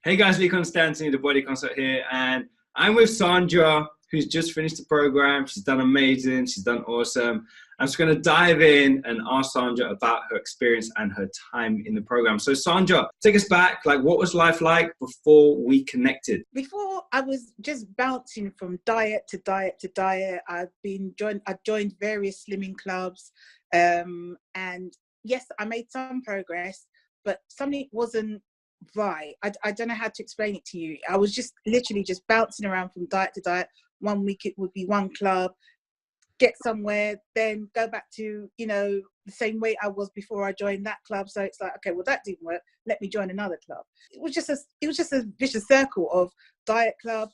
Hey guys, Lee Constantine, the Body Consult here, and I'm with Sandra, who's just finished the program. She's done amazing, she's done awesome. I'm just going to dive in and ask Sandra about her experience and her time in the program. So Sandra, take us back, like what was life like before we connected? Before, I was just bouncing from diet to diet to diet. I joined various slimming clubs, and yes, I made some progress, but something wasn't right. I don't know how to explain it to you. I was just literally just bouncing around from diet to diet. One week it would be one club, get somewhere, then go back to, the same way I was before I joined that club. So it's like, okay, well, that didn't work. Let me join another club. It was just a vicious circle of diet club,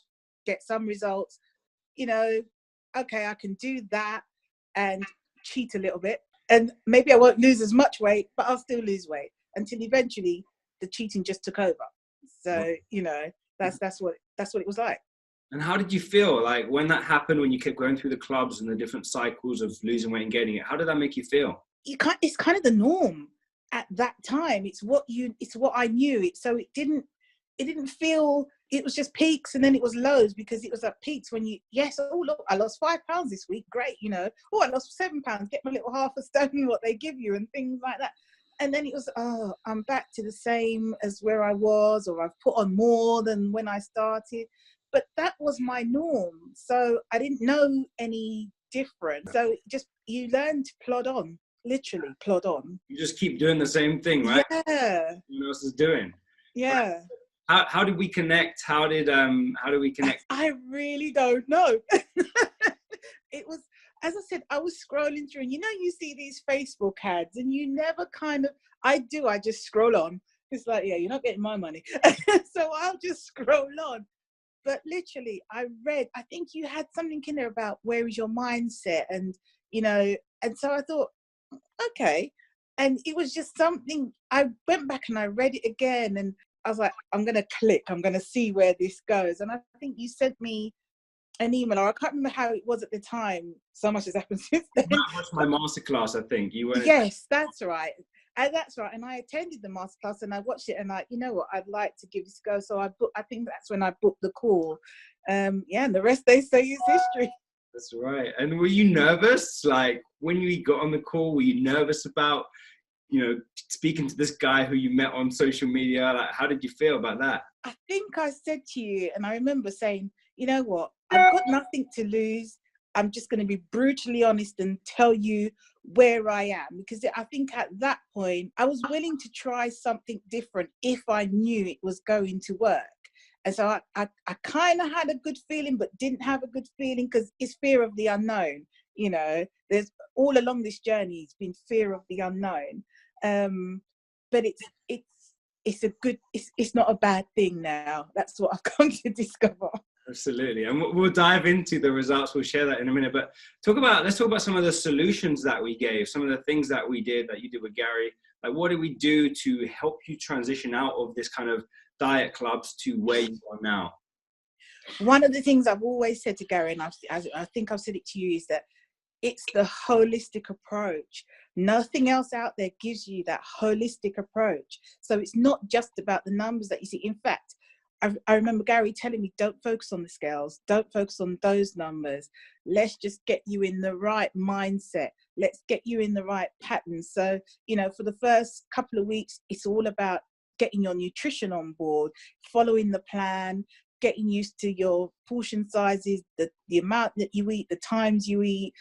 get some results, okay, I can do that and cheat a little bit. And maybe I won't lose as much weight, but I'll still lose weight until eventually the cheating just took over. So, that's what it was like. And how did you feel like when that happened, when you kept going through the clubs and the different cycles of losing weight and gaining it? How did that make you feel? It's kind of the norm at that time. It's what I knew. So it didn't feel, it was just peaks and then it was lows, because it was at peaks when oh look, I lost 5 pounds this week, great, oh, I lost 7 pounds, get my little half a stone, what they give you and things like that. And then it was, oh, I'm back to the same as where I was, or I've put on more than when I started. But that was my norm. So I didn't know any different. So you learn to plod on, literally plod on. You just keep doing the same thing, right? Yeah. Who else is doing? Yeah. How did we connect? How did we connect? I really don't know. It was, as I said, I was scrolling through, and you see these Facebook ads and you never I just scroll on. It's like, yeah, you're not getting my money. So I'll just scroll on. But literally, I think you had something in there about where is your mindset, and and so I thought, okay. And it was just something, I went back and I read it again, and I was like, I'm going to click, I'm going to see where this goes. And I think you sent me an email, or I can't remember how it was at the time. So much has happened since then. You watched my masterclass, I think. Yes, that's right. And that's right. And I attended the masterclass and I watched it, and what, I'd like to give this a go. So I think that's when I booked the call. And the rest, they say, is history. That's right. And were you nervous? Like when you got on the call, were you nervous about, speaking to this guy who you met on social media? Like, how did you feel about that? I think I said to you, and I remember saying, you know what, I've got nothing to lose. I'm just going to be brutally honest and tell you where I am, because I think at that point I was willing to try something different if I knew it was going to work. And so I kind of had a good feeling, but didn't have a good feeling, because it's fear of the unknown. There's all along this journey, it's been fear of the unknown. But it's not a bad thing now. That's what I've come to discover. Absolutely. And we'll dive into the results. We'll share that in a minute. But let's talk about some of the solutions that we gave, some of the things that we did, that you did with Gary. Like, what did we do to help you transition out of this kind of diet clubs to where you are now? One of the things I've always said to Gary, and I think I've said it to you, is that it's the holistic approach. Nothing else out there gives you that holistic approach. So it's not just about the numbers that you see. In fact, I remember Gary telling me, don't focus on the scales, don't focus on those numbers. Let's just get you in the right mindset. Let's get you in the right pattern. So, for the first couple of weeks, it's all about getting your nutrition on board, following the plan, getting used to your portion sizes, the amount that you eat, the times you eat,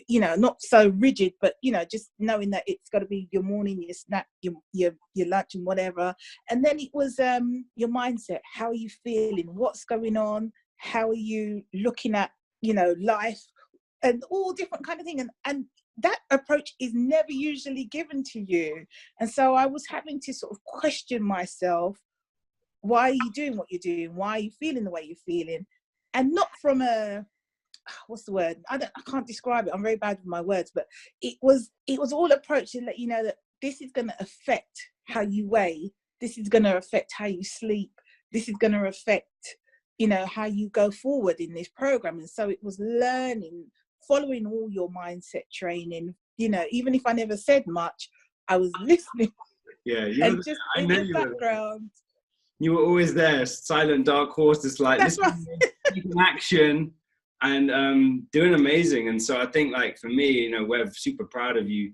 not so rigid, but, just knowing that it's got to be your morning, your snack, your lunch and whatever. And then it was your mindset. How are you feeling? What's going on? How are you looking at, life and all different kind of thing. And that approach is never usually given to you. And so I was having to sort of question myself. Why are you doing what you're doing? Why are you feeling the way you're feeling? And not from what's the word? I can't describe it. I'm very bad with my words, but it was all approach to let you know that this is going to affect how you weigh. This is going to affect how you sleep. This is going to affect, how you go forward in this program. And so it was learning, following all your mindset training, even if I never said much, I was listening. Yeah. And just in the background. You were always there, silent dark horse, just like That's right. taking action and doing amazing. And so I think, like, for me, you know, we're super proud of you,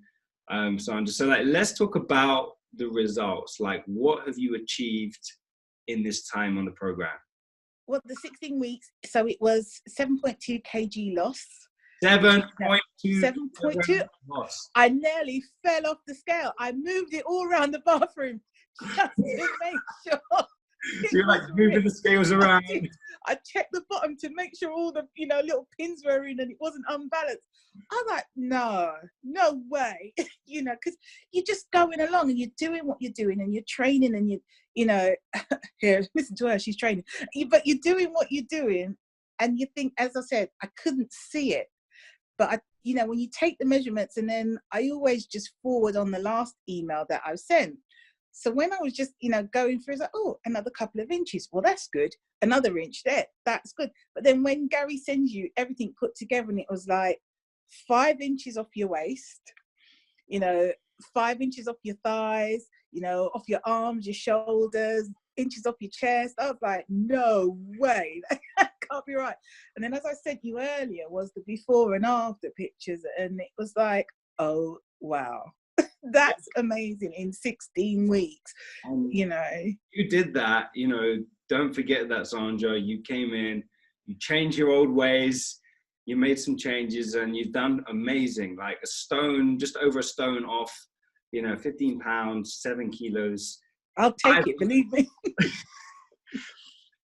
Sandra. So, like, let's talk about the results. Like, what have you achieved in this time on the program? Well, the 16 weeks, so it was 7.2 kg loss. 7.2 7.2. loss. I nearly fell off the scale. I moved it all around the bathroom just to make sure. So you're like moving the scales around. I checked the bottom to make sure all the, you know, little pins were in and it wasn't unbalanced. I was like, no way. You know, because you're just going along and you're doing what you're doing and you're training and you know, here, listen to her, she's training. But you're doing what you're doing and you think, as I said, I couldn't see it. But, you know, when you take the measurements and then I always just forward on the last email that I sent. So when I was just, you know, going through, it's like, oh, another couple of inches. Well, that's good. Another inch there. That's good. But then when Gary sends you everything put together and it was like 5 inches off your waist, you know, 5 inches off your thighs, you know, off your arms, your shoulders, inches off your chest. I was like, no way. That can't be right. And then as I said you earlier was the before and after pictures. And it was like, oh, wow. That's amazing in 16 weeks, you know. You did that, you know, don't forget that, Sandra. You came in, you changed your old ways, you made some changes and you've done amazing, like a stone, just over a stone off, you know, 15 pounds, 7 kilos. I'll take it, believe me.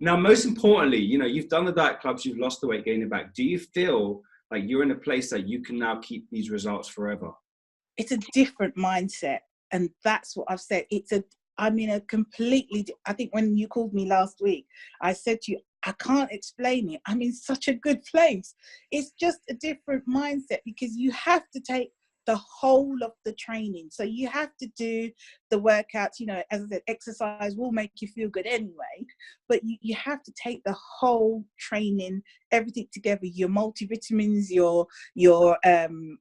Now, most importantly, you know, you've done the diet clubs, you've lost the weight, gained it back. Do you feel like you're in a place that you can now keep these results forever? It's a different mindset. And that's what I've said. I'm in a completely, I think when you called me last week, I said to you, I can't explain it. I'm in such a good place. It's just a different mindset because you have to take the whole of the training. So you have to do the workouts, you know, as I said, exercise will make you feel good anyway, but you have to take the whole training, everything together, your multivitamins, your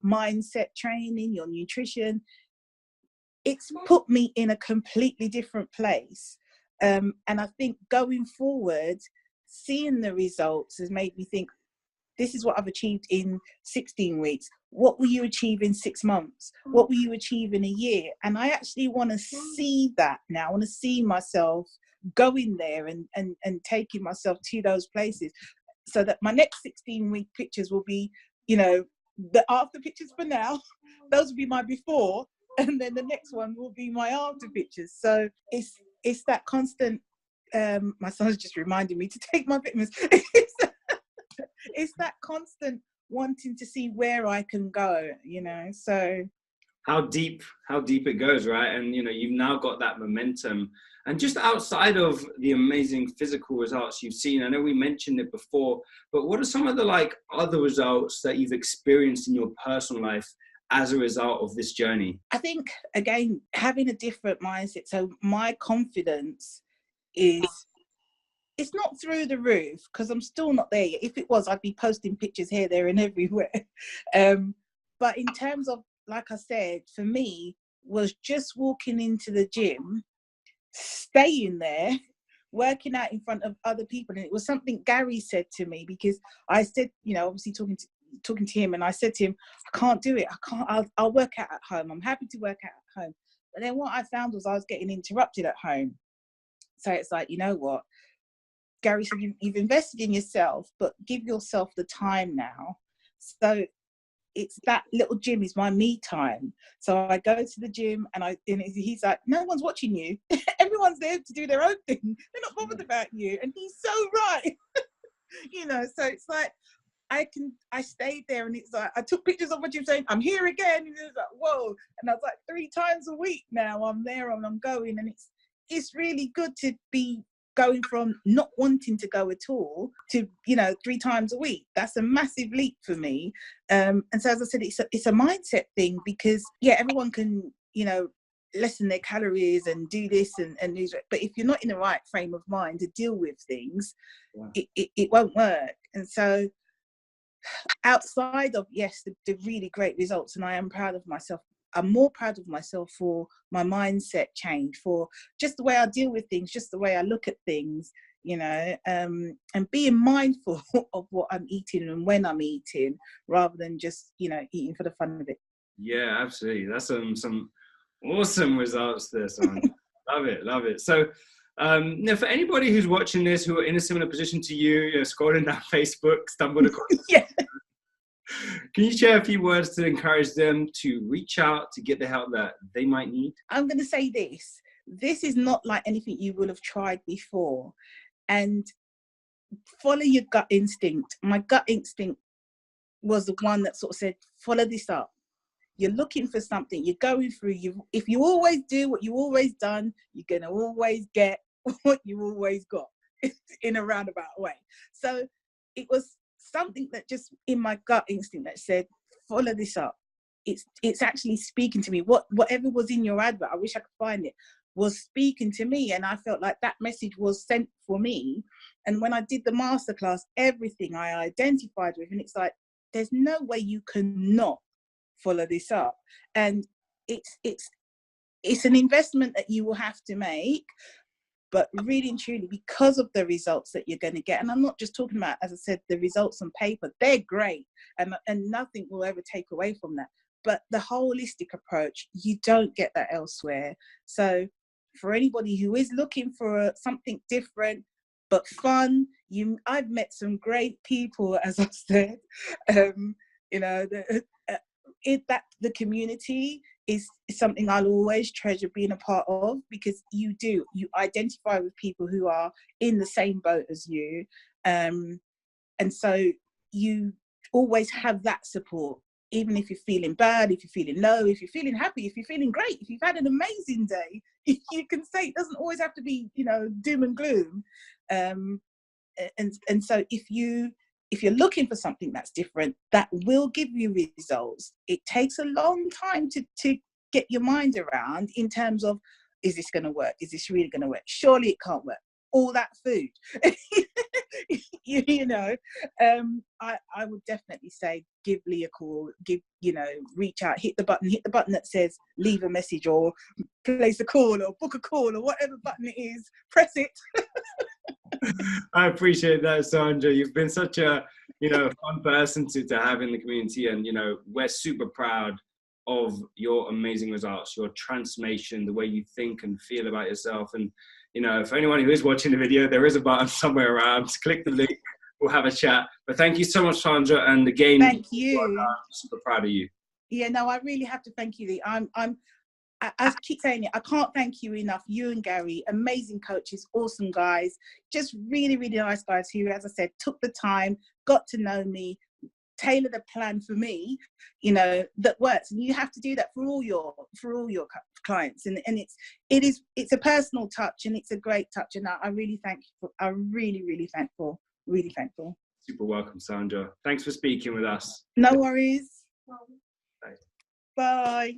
mindset training, your nutrition. It's put me in a completely different place. And I think going forward, seeing the results has made me think, this is what I've achieved in 16 weeks. What will you achieve in 6 months? What will you achieve in a year? And I actually want to see that now. I want to see myself going there and taking myself to those places so that my next 16-week pictures will be, you know, the after pictures for now. Those will be my before. And then the next one will be my after pictures. So it's that constant, my son's just reminding me to take my vitamins. It's that constant wanting to see where I can go, you know. So how deep it goes, right? And you know, you've now got that momentum. And just outside of the amazing physical results you've seen, I know we mentioned it before, but what are some of the like other results that you've experienced in your personal life as a result of this journey? I think, again, having a different mindset. So my confidence is, it's not through the roof because I'm still not there yet. If it was, I'd be posting pictures here, there and everywhere. But in terms of, like I said, for me, was just walking into the gym, staying there, working out in front of other people. And it was something Gary said to me because I said, you know, obviously talking to him, and I said to him, I can't do it. I'll work out at home. I'm happy to work out at home. But then what I found was I was getting interrupted at home. So it's like, you know what? Gary said, you've invested in yourself, but give yourself the time now. So it's that little gym is my me time. So I go to the gym and he's like, no one's watching you. Everyone's there to do their own thing. They're not bothered about you. And he's so right. You know, so it's like, I stayed there and it's like, I took pictures of my gym saying, I'm here again. And it was like, whoa. And I was like, 3 times a week now I'm there and I'm going. And it's really good to be going from not wanting to go at all to, you know, 3 times a week. That's a massive leap for me. And so, as I said, it's a mindset thing because, yeah, everyone can, you know, lessen their calories and do this and lose it. But if you're not in the right frame of mind to deal with things, it won't work. And so outside of, yes, the really great results, and I am proud of myself, I'm more proud of myself for my mindset change, for just the way I deal with things, just the way I look at things, you know, and being mindful of what I'm eating and when I'm eating, rather than just, you know, eating for the fun of it. Yeah, absolutely. That's some awesome results there, Sandra. Love it, love it. So, now for anybody who's watching this, who are in a similar position to you, scrolling down Facebook, stumbled across. Yeah. Can you share a few words to encourage them to reach out to get the help that they might need? I'm going to say this. This is not like anything you will have tried before. And follow your gut instinct. My gut instinct was the one that sort of said, follow this up. You're looking for something, you're going through, if you always do what you always done, you're going to always get what you always got in a roundabout way. So it was something that just in my gut instinct that said, follow this up. It's actually speaking to me. Whatever was in your advert, I wish I could find it, was speaking to me, and I felt like that message was sent for me. And when I did the masterclass, everything I identified with, and it's like, there's no way you cannot follow this up. And it's an investment that you will have to make, but really and truly, because of the results that you're going to get. And I'm not just talking about, as I said, the results on paper. They're great, and nothing will ever take away from that. But the holistic approach, you don't get that elsewhere. So for anybody who is looking for something different but fun, I've met some great people, as I've said. You know, the community is something I'll always treasure being a part of, because you identify with people who are in the same boat as you, and so you always have that support, even if you're feeling bad, if you're feeling low, if you're feeling happy, if you're feeling great, if you've had an amazing day. You can say it doesn't always have to be, you know, doom and gloom. And so if you're looking for something that's different, that will give you results. It takes a long time to get your mind around, in terms of, is this going to work? Is this really going to work? Surely it can't work. All that food. you know, I would definitely say give Lee a call, reach out, hit the button that says leave a message, or place a call, or book a call, or whatever button it is, press it. I appreciate that, Sandra. You've been such a, fun person to have in the community, and we're super proud of your amazing results, your transformation, the way you think and feel about yourself. And for anyone who is watching the video, there is a button somewhere around. Click the link. We'll have a chat. But thank you so much, Sandra. And again, thank you. I'm super proud of you. Yeah, no, I really have to thank you, Lee. I keep saying it, I can't thank you enough. You and Gary, amazing coaches, awesome guys, just really, really nice guys who, as I said, took the time, got to know me, tailored a plan for me, that works. And you have to do that for all your clients. And it's a personal touch, and it's a great touch. And I really thank you. I'm really, really thankful. Really thankful. Super welcome, Sandra. Thanks for speaking with us. No worries. Bye. Bye.